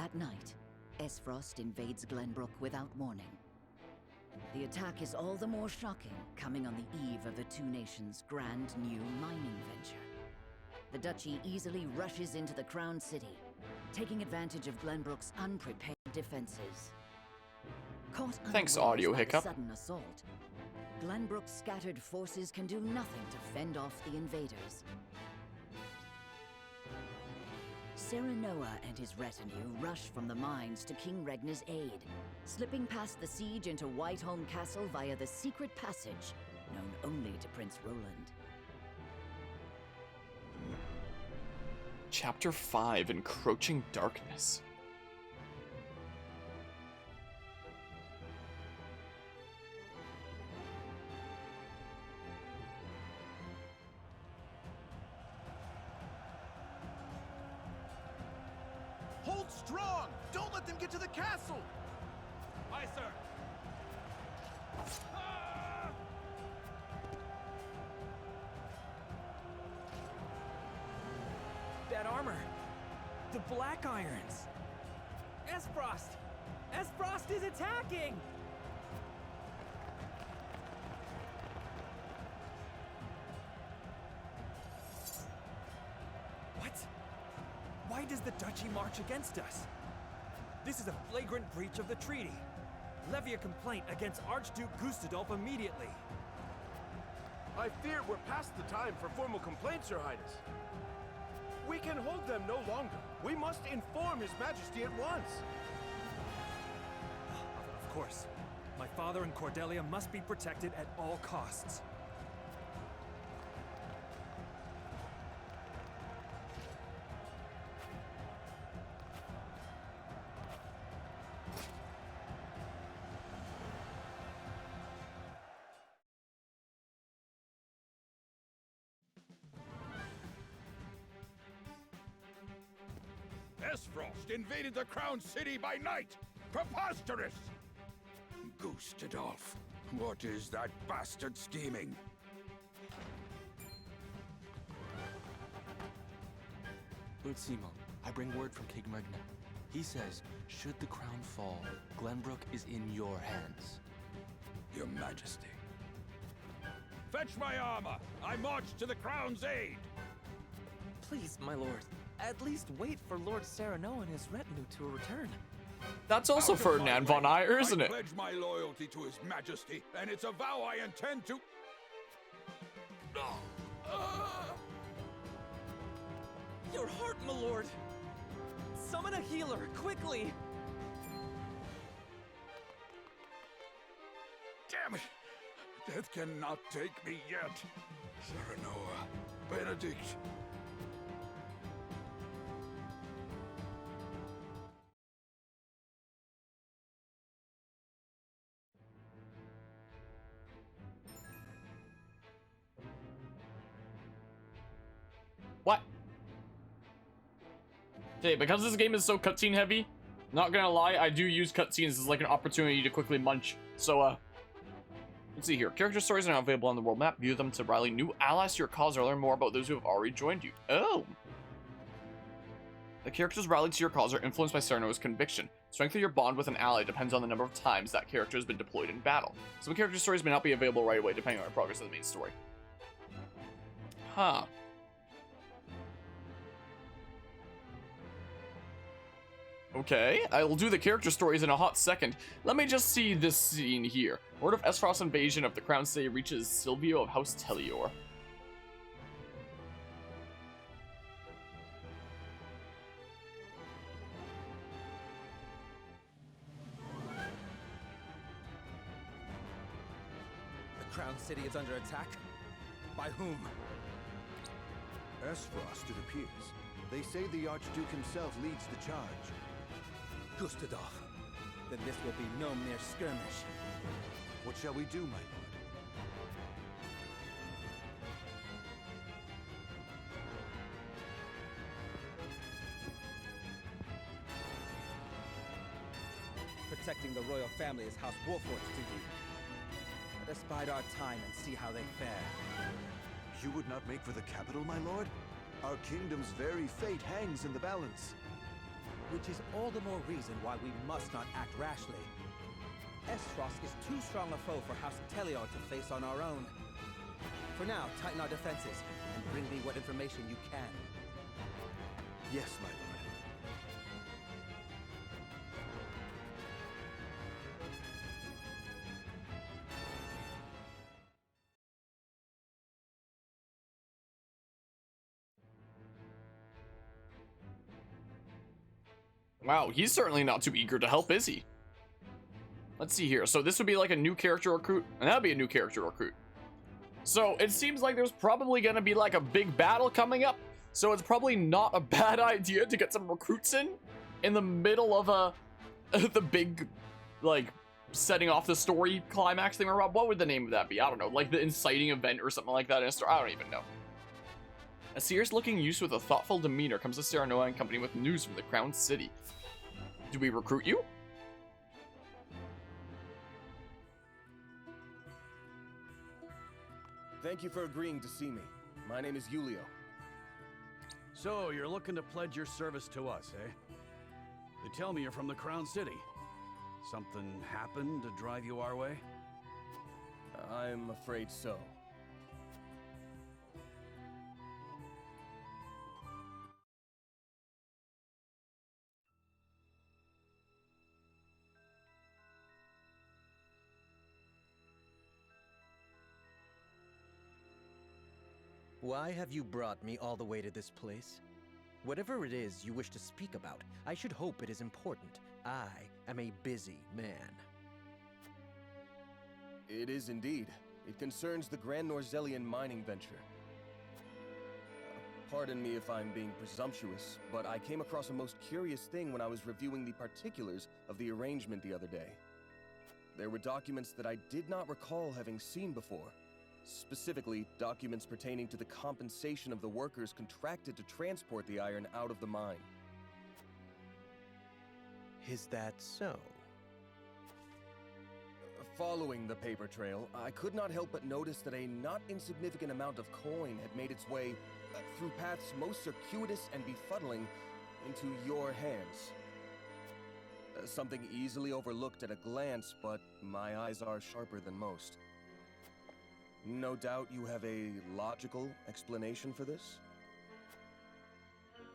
That night, Esfrost invades Glenbrook without warning. The attack is all the more shocking, coming on the eve of the two nations' grand new mining venture. The Duchy easily rushes into the Crown City, taking advantage of Glenbrook's unprepared defenses. Caught Thanks, unawares audio by the hiccup. sudden assault, Glenbrook's scattered forces can do nothing to fend off the invaders. Serenoa and his retinue rush from the mines to King Regna's aid, slipping past the siege into Whiteholm Castle via the secret passage, known only to Prince Roland. Chapter 5, Encroaching Darkness. Hold strong! Don't let them get to the castle! Aye, sir. Ah! That armor! The Black Irons! Esfrost! Esfrost is attacking! What? Why does the Duchy march against us? This is a flagrant breach of the treaty. Levy a complaint against Archduke Gustadolf immediately. I fear we're past the time for formal complaints, Your Highness. We can hold them no longer. We must inform His Majesty at once. Of course. My father and Cordelia must be protected at all costs. Esfrost invaded the Crown City by night! Preposterous! Gustadolf, what is that bastard scheming? Lord Simo, I bring word from King Regna. He says, should the crown fall, Glenbrook is in your hands. Your Majesty. Fetch my armor! I march to the Crown's aid! Please, my lord, at least wait for Lord Sereno and his retinue to return. That's also Out of my Ferdinand way. von Eyre, isn't I it? pledge my loyalty to His Majesty, and it's a vow I intend to... Your heart, my lord! Summon a healer, quickly! Damn it! Death cannot take me yet. Serenoa, Benedict. What? Okay, because this game is so cutscene heavy, not gonna lie, I do use cutscenes as like an opportunity to quickly munch. So, let's see here. Character stories are now available on the world map. View them to rally new allies to your cause or learn more about those who have already joined you. Oh. The characters rallied to your cause are influenced by Sereno's conviction. Strength of your bond with an ally depends on the number of times that character has been deployed in battle. Some character stories may not be available right away depending on the progress of the main story. Huh. Okay, I will do the character stories in a hot second. Let me just see this scene here. Word of Esfrost's invasion of the Crown City reaches Silvio of House Tellior. The Crown City is under attack? By whom? Esfrost, it appears. They say the Archduke himself leads the charge. Gustadolf. Then this will be no mere skirmish. What shall we do, my lord? Protecting the royal family is House Wolfort's duty. Let us bide our time and see how they fare. You would not make for the capital, my lord? Our kingdom's very fate hangs in the balance. Which is all the more reason why we must not act rashly. Esfrost is too strong a foe for House Telior to face on our own. For now, tighten our defenses, and bring me what information you can. Yes, my lord. Wow, he's certainly not too eager to help, is he? Let's see here. So this would be like a new character recruit, and that'd be a new character recruit. So it seems like there's probably going to be like a big battle coming up. So it's probably not a bad idea to get some recruits in the middle of the big, like, setting off the story climax thing. Or what would the name of that be? I don't know. Like the inciting event or something like that in a story. I don't even know. A serious-looking youth with a thoughtful demeanor comes to Serenoa and company with news from the Crown City. Do we recruit you? Thank you for agreeing to see me. My name is Julio. So, you're looking to pledge your service to us, eh? They tell me you're from the Crown City. Something happened to drive you our way? I'm afraid so. Why have you brought me all the way to this place? Whatever it is you wish to speak about, I should hope it is important. I am a busy man. It is indeed. It concerns the Grand Norzelian mining venture. Pardon me if I'm being presumptuous, but I came across a most curious thing when I was reviewing the particulars of the arrangement the other day. There were documents that I did not recall having seen before. Specifically, documents pertaining to the compensation of the workers contracted to transport the iron out of the mine. Is that so? Following the paper trail, I could not help but notice that a not insignificant amount of coin had made its way through paths most circuitous and befuddling into your hands. Something easily overlooked at a glance, but my eyes are sharper than most. No doubt you have a logical explanation for this?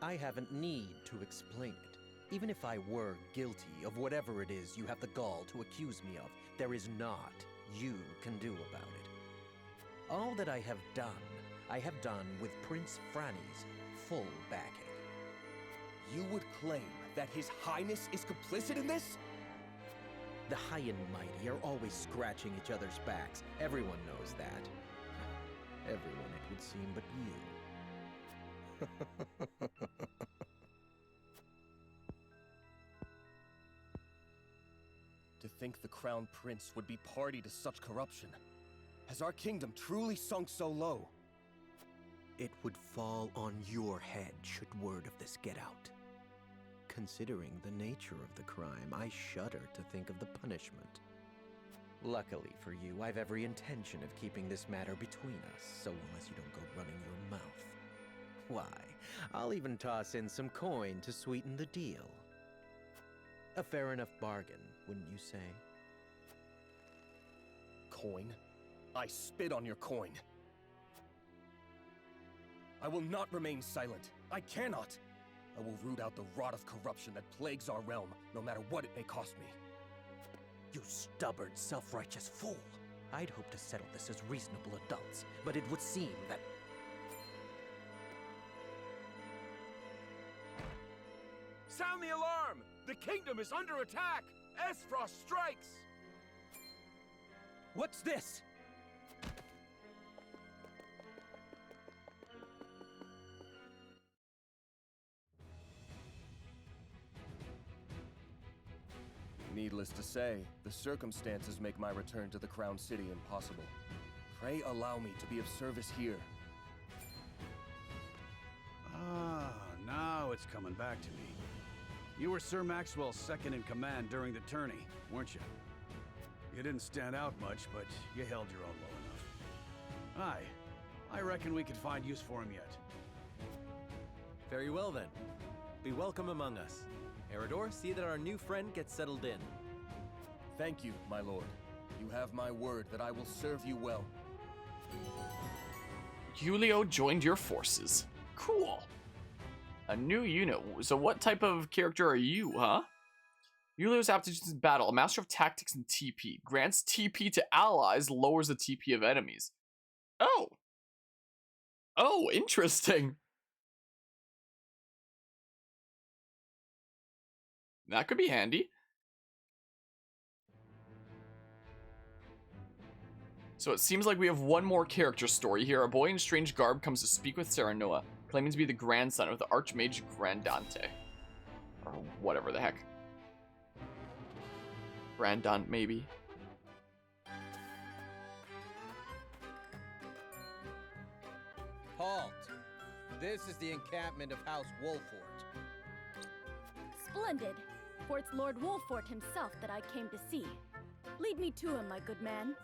I haven't need to explain it. Even if I were guilty of whatever it is you have the gall to accuse me of, there is naught you can do about it. All that I have done with Prince Franny's full backing. You would claim that His Highness is complicit in this? The high and mighty are always scratching each other's backs. Everyone knows that. Everyone, it would seem, but you. To think the Crown Prince would be party to such corruption. Has our kingdom truly sunk so low? It would fall on your head should word of this get out. Considering the nature of the crime, I shudder to think of the punishment. Luckily for you, I've every intention of keeping this matter between us, so long as you don't go running your mouth. Why, I'll even toss in some coin to sweeten the deal. A fair enough bargain, wouldn't you say? Coin? I spit on your coin. I will not remain silent. I cannot. I will root out the rot of corruption that plagues our realm, no matter what it may cost me. You stubborn, self-righteous fool! I'd hoped to settle this as reasonable adults, but it would seem that... Sound the alarm! The kingdom is under attack! Esfrost strikes! What's this? Needless to say, the circumstances make my return to the Crown City impossible. Pray allow me to be of service here. Ah, now it's coming back to me. You were Sir Maxwell's second in command during the tourney, weren't you? You didn't stand out much, but you held your own well enough. Aye, I reckon we could find use for him yet. Very well then. Be welcome among us. Eridor, see that our new friend gets settled in. Thank you, my lord. You have my word that I will serve you well. Julio joined your forces. Cool. A new unit. So what type of character are you, huh? Julio's aptitude in battle. A master of tactics and TP. Grants TP to allies, lowers the TP of enemies. Oh. Oh, interesting. That could be handy. So it seems like we have one more character story here. A boy in strange garb comes to speak with Serenoa, claiming to be the grandson of the Archmage Grandante. Or whatever the heck. Grandant, maybe. Halt! This is the encampment of House Wolfort. Splendid! For it's Lord Wolfort himself that I came to see. Lead me to him, my good man.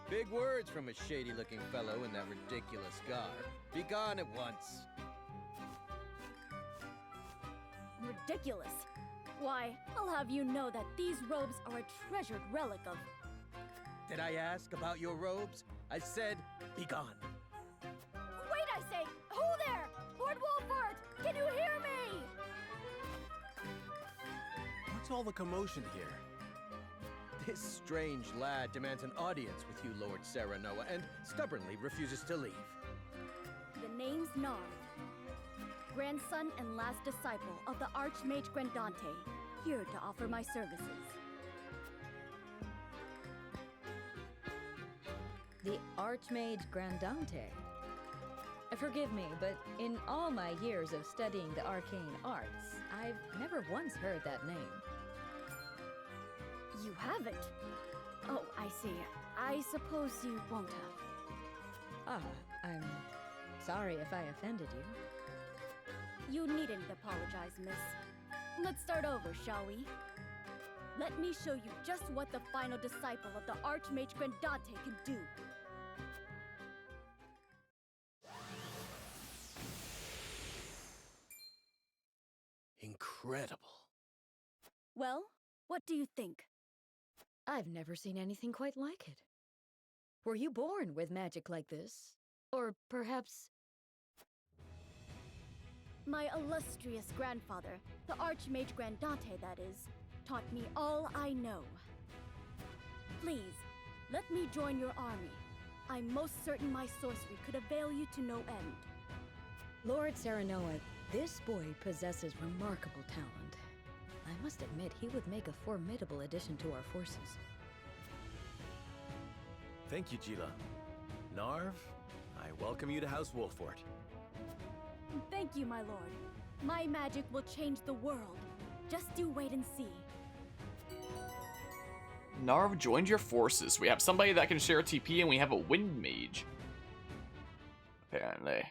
Big words from a shady-looking fellow in that ridiculous garb. Be gone at once. Ridiculous. Why, I'll have you know that these robes are a treasured relic of... Did I ask about your robes? I said, be gone. Wait, I say! Who there? Lord Wolfort! Can you hear me? What's all the commotion here? This strange lad demands an audience with you, Lord Serenoa, and stubbornly refuses to leave. The name's Narv. Grandson and last disciple of the Archmage Grandante, here to offer my services. The Archmage Grandante? Forgive me, but in all my years of studying the arcane arts, I've never once heard that name. You haven't? Oh, I see. I suppose you won't have. Ah, I'm sorry if I offended you. You needn't apologize, miss. Let's start over, shall we? Let me show you just what the final disciple of the Archmage Grandante can do. Incredible. Well, what do you think? I've never seen anything quite like it. Were you born with magic like this? Or perhaps... My illustrious grandfather, the Archmage Grandante, that is, taught me all I know. Please, let me join your army. I'm most certain my sorcery could avail you to no end. Lord Serenoa, this boy possesses remarkable talent. I must admit, he would make a formidable addition to our forces. Thank you, Gila. Narv, I welcome you to House Wolfort. Thank you, my lord. My magic will change the world. Just you wait and see. Narv joined your forces. We have somebody that can share TP, and we have a wind mage. Apparently.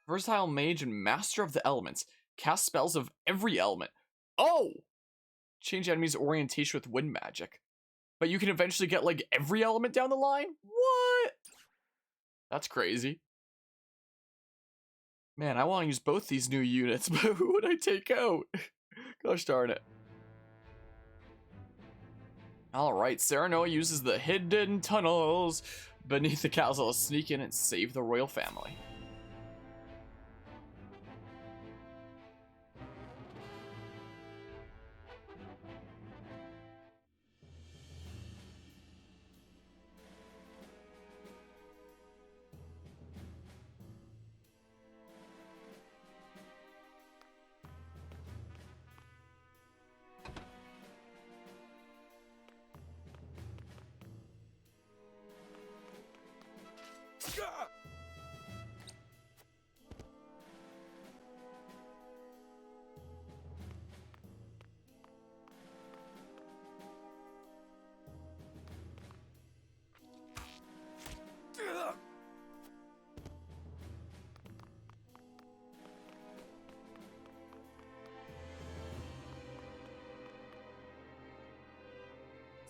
Versatile mage and master of the elements. Cast spells of every element. Oh! Change enemies' orientation with wind magic. But you can eventually get, like, every element down the line? What? That's crazy. Man, I want to use both these new units, but who would I take out? Gosh darn it. Alright, Serenoa uses the hidden tunnels beneath the castle to sneak in and save the royal family.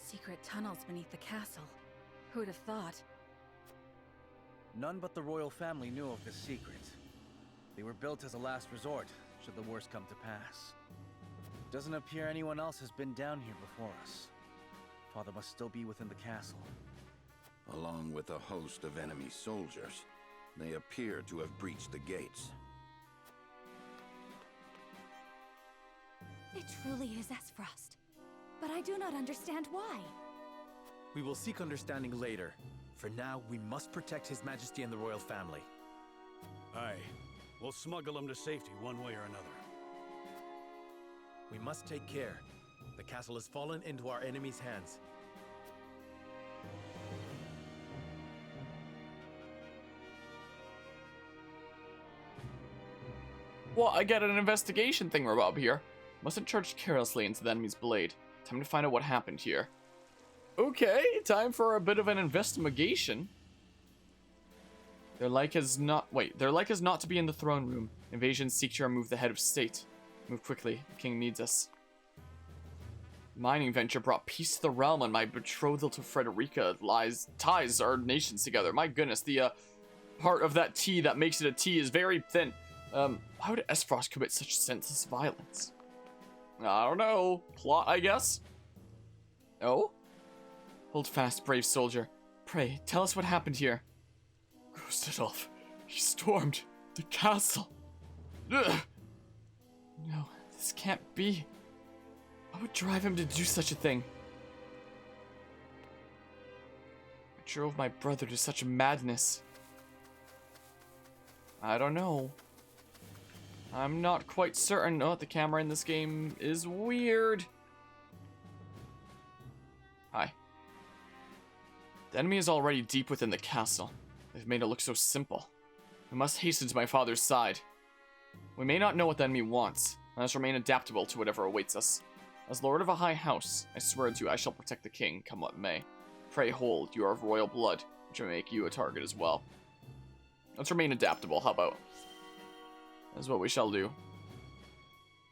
Secret tunnels beneath the castle. Who'd have thought? None but the royal family knew of this secret. They were built as a last resort, should the worst come to pass. Doesn't appear anyone else has been down here before us. Father must still be within the castle. Along with a host of enemy soldiers, they appear to have breached the gates. It truly is Esfrost. But I do not understand why. We will seek understanding later. For now, we must protect His Majesty and the royal family. Aye. We'll smuggle him to safety one way or another. We must take care. The castle has fallen into our enemy's hands. Well, I get an investigation thing, Rob here. Mustn't charge carelessly into the enemy's blade. Time to find out what happened here. Okay, time for a bit of an investigation. Their like is not to be in the throne room. Invasions seek to remove the head of state. Move quickly, the king needs us. Mining venture brought peace to the realm, and my betrothal to Frederica ties our nations together. My goodness, the part of that T that makes it a T is very thin. How did Esfrost commit such senseless violence? I don't know. Plot, I guess? Oh? Hold fast, brave soldier. Pray, tell us what happened here. Gustadolf, he stormed the castle. Ugh. No, this can't be. What would drive him to do such a thing? What drove my brother to such madness? I don't know. I'm not quite certain. Oh, the camera in this game is weird. Hi. The enemy is already deep within the castle. They've made it look so simple. We must hasten to my father's side. We may not know what the enemy wants. Let us remain adaptable to whatever awaits us. As Lord of a high house, I swear to you I shall protect the king, come what may. Pray hold, you are of royal blood, which may make you a target as well. Let's remain adaptable, how about? That's what we shall do. You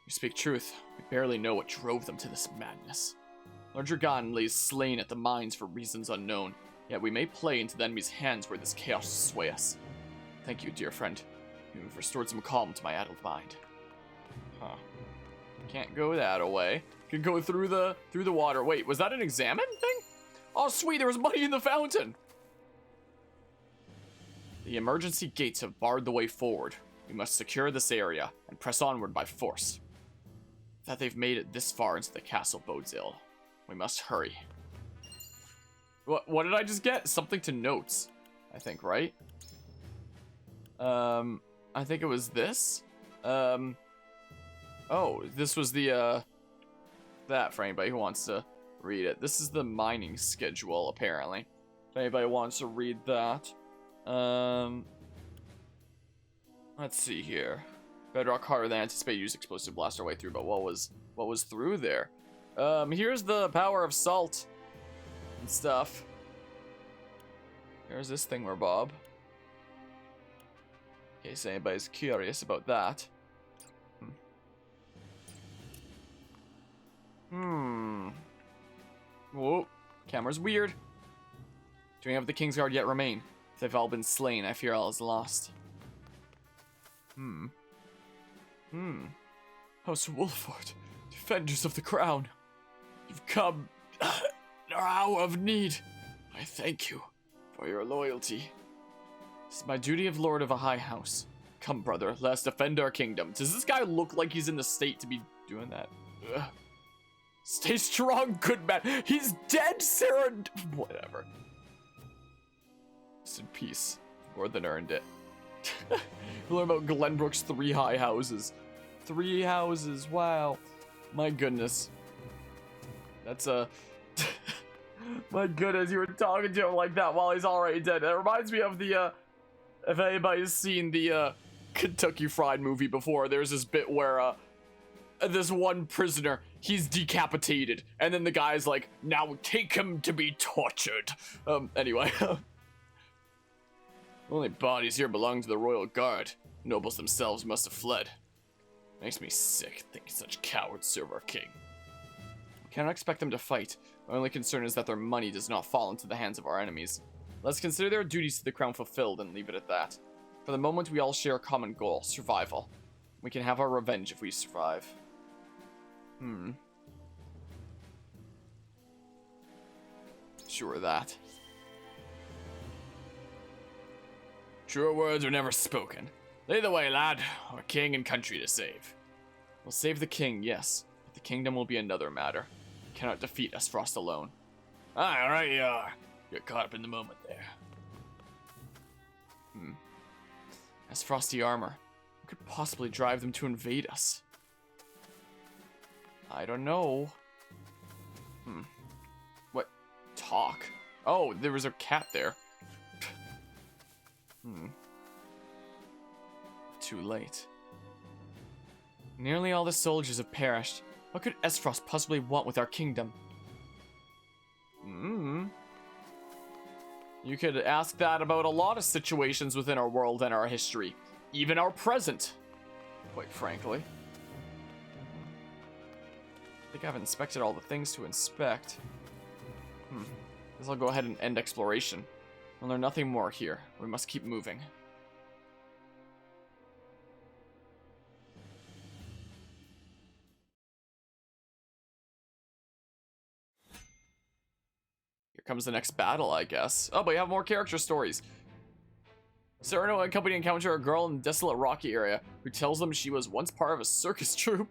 speak truth. We barely know what drove them to this madness. Lord Dragon lays slain at the mines for reasons unknown, yet we may play into the enemy's hands where this chaos will sway us. Thank you, dear friend. You've restored some calm to my addled mind. Huh. Can't go that away. Can go through the water. Wait, was that an examine thing? Oh, sweet, there was money in the fountain. The emergency gates have barred the way forward. We must secure this area and press onward by force. That they've made it this far into the castle bodes ill. We must hurry. What did I just get? Something to notes, I think, right? I think it was this. Oh, this was the that for anybody who wants to read it. This is the mining schedule, apparently. If anybody wants to read that. Let's see here. Bedrock harder than anticipated. Use explosive blast our way through, but what was through there? Here's the power of salt and stuff. Here's this thing where Bob. In case anybody's curious about that. Whoa. Camera's weird. Do any of the Kingsguard yet remain? If they've all been slain, I fear all is lost. House Wolford, defenders of the crown. You've come in our hour of need. I thank you for your loyalty. It's my duty of Lord of a high house. Come, brother, let us defend our kingdom. Does this guy look like he's in the state to be doing that? Ugh. Stay strong, good man. He's dead, Sarah. Whatever. Rest in peace. More than earned it. We learn about Glenbrook's 3 high houses. 3 houses, wow. My goodness. That's a... My goodness, you were talking to him like that while he's already dead. That reminds me of the, if anybody's seen the, Kentucky Fried movie before, there's this bit where, this one prisoner, he's decapitated, and then the guy's like, now take him to be tortured. Anyway. Only bodies here belong to the royal guard. Nobles themselves must have fled. Makes me sick thinking such cowards serve our king. We cannot expect them to fight. Our only concern is that their money does not fall into the hands of our enemies. Let's consider their duties to the crown fulfilled and leave it at that. For the moment, we all share a common goal, survival. We can have our revenge if we survive. Sure that. Truer words are never spoken. Lead the way, lad. Our king and country to save. We'll save the king, yes, but the kingdom will be another matter. We cannot defeat Frost alone. Ah, right you are. Get caught up in the moment there. As frosty armor, what could possibly drive them to invade us? I don't know. What? Talk? Oh, there was a cat there. Too late. Nearly all the soldiers have perished. What could Frost possibly want with our kingdom? You could ask that about a lot of situations within our world and our history. Even our present, quite frankly. I think I've inspected all the things to inspect. Guess I'll go ahead and end exploration. We'll learn nothing more here. We must keep moving. Here comes the next battle, I guess. Oh, but we have more character stories. Cyrano and company encounter a girl in the desolate rocky area who tells them she was once part of a circus troupe.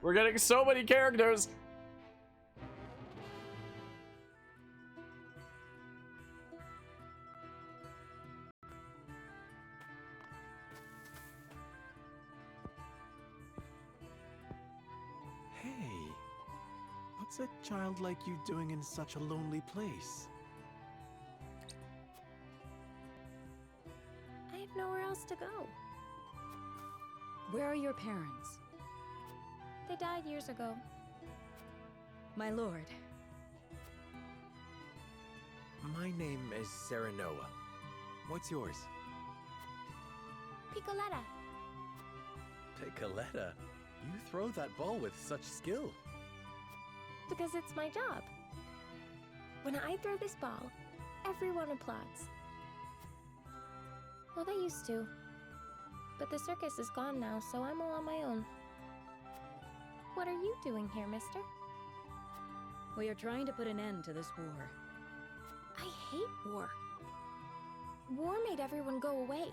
We're getting so many characters. Hey, what's a child like you doing in such a lonely place? I have nowhere else to go. Where are your parents? They died years ago. My lord. My name is Serenoa. What's yours? Picoletta. Picoletta? You throw that ball with such skill. Because it's my job. When I throw this ball, everyone applauds. Well, they used to. But the circus is gone now, so I'm all on my own. What are you doing here, mister? We are trying to put an end to this war. I hate war. War made everyone go away.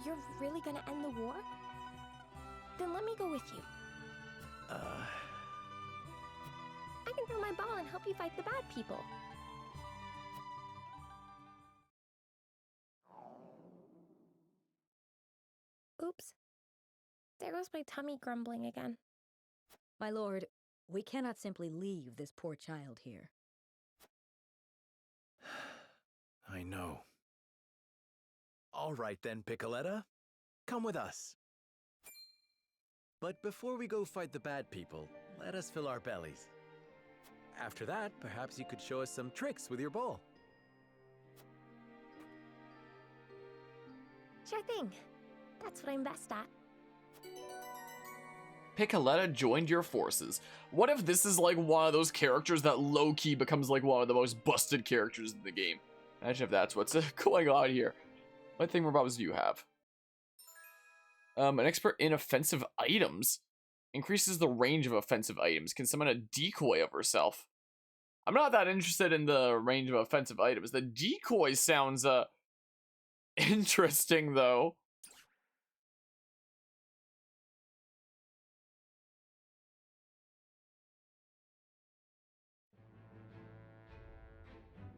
You're really gonna end the war? Then let me go with you. I can throw my ball and help you fight the bad people. Oops. There goes my tummy grumbling again. My lord, we cannot simply leave this poor child here. I know. All right then, Picoletta. Come with us. But before we go fight the bad people, let us fill our bellies. After that, perhaps you could show us some tricks with your ball. Sure thing. That's what I'm best at. Picoletta joined your forces. What if this is like one of those characters that low-key becomes like one of the most busted characters in the game? Imagine if that's what's going on here. What thing robots do you have? An expert in offensive items. Increases the range of offensive items. Can summon a decoy of herself. I'm not that interested in the range of offensive items. The decoy sounds interesting though.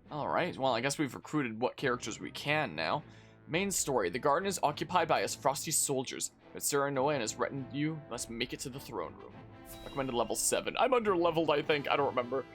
Alright, well I guess we've recruited what characters we can now. Main story, the garden is occupied by frosty soldiers, but Serenoa and his retinue must make it to the throne room. Recommended level 7. I'm under leveled, I think, I don't remember.